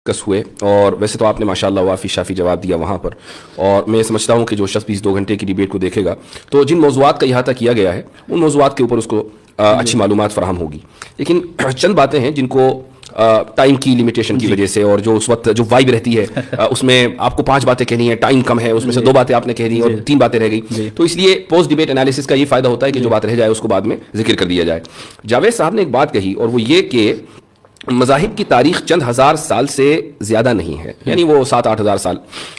Discuss ہوئے, اور ویسے تو آپ نے ماشاءاللہ وافی شافی جواب دیا وہاں پر, اور میں سمجھتا ہوں کہ جو شخص 20-2 گھنٹے کی ڈیبیٹ کو دیکھے گا تو جن موضوعات کا احاطہ کیا گیا ہے ان موضوعات کے اوپر اس کو اچھی معلومات فراہم ہوگی. لیکن چند باتیں ہیں جن کو ٹائم کی لمیٹیشن کی وجہ سے, اور جو اس وقت جو وائب رہتی ہے اس میں آپ کو 5 باتیں کہنی ہے, ٹائم کم ہے, اس میں سے 2 باتیں آپ نے کہہ دی اور 3 باتیں رہ گئی, تو اس لیے پوسٹ ڈیبیٹ انالیسس کا یہ فائدہ ہوتا ہے کہ جو بات رہ جائے اس کو بعد میں ذکر کر دیا جائے. جاوید صاحب نے ایک بات کہی, اور وہ یہ کہ مذاہب کی تاریخ چند ہزار سال سے زیادہ نہیں ہے, یعنی وہ 7-8 ہزار سال,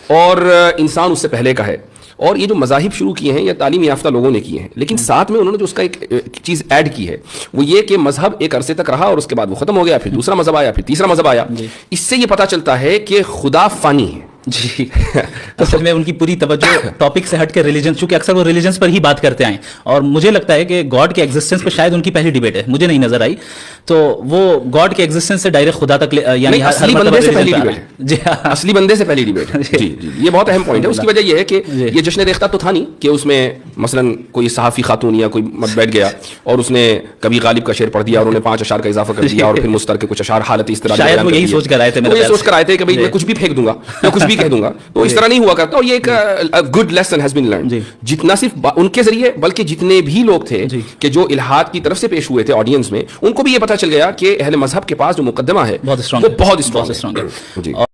اور انسان اس سے پہلے کا ہے, اور یہ جو مذاہب شروع کیے ہیں یا تعلیم یافتہ لوگوں نے کیے ہیں, لیکن ساتھ میں انہوں نے جو اس کا ایک چیز ایڈ کی ہے وہ یہ کہ مذہب ایک عرصے تک رہا اور اس کے بعد وہ ختم ہو گیا, پھر دوسرا مذہب آیا, پھر تیسرا مذہب آیا. اس سے یہ پتہ چلتا ہے کہ خدا فانی ہے. جی اصل میں ان کی پوری توجہ ٹاپک سے ہٹ کے ریلیجن, چونکہ اکثر وہ ریلیجنس پر ہی بات کرتے آئے, اور مجھے لگتا ہے کہ گاڈ کے ایگزسٹنس پہ شاید ان کی پہلی ڈیبیٹ ہے, مجھے نہیں نظر آئی, تو وہ گاڈ کے ایگزسٹنس سے ڈائریکٹ خدا تک, یعنی اصلی بندے سے پہلی ڈیبیٹ ہے. جی اصلی بندے سے پہلی ڈیبیٹ ہے. جی جی یہ بہت اہم پوائنٹ ہے. اس کی وجہ یہ ہے کہ یہ جشن ریختہ تو تھا نہیں کہ اس میں مثلا کوئی صحافی خاتون یا کوئی مرد بیٹھ گیا اور اس نے کبھی غالب کا شعر پڑھ دیا اور انہوں نے 5 اشعار کا اضافہ کر دیا, اور پھر مستر کے کچھ اشعار حالت اس طرح شاید وہ یہی سوچ کر آئے تھے, یہ سوچ کر آئے تھے کہ بھائی میں کچھ بھی پھینک دوں گا, میں کچھ بھی کہہ دوں گا, تو اس طرح نہیں ہوا کرتا. اور یہ ایک good lesson has been learned, جتنا صرف ان کے ذریعے بلکہ جتنے بھی لوگ تھے کہ جو الہاد کی طرف سے پیش ہوئے تھے آڈینس میں, ان کو بھی یہ پتہ چل گیا کہ اہل مذہب کے پاس جو مقدمہ ہے وہ بہت اسٹرانگ ہے.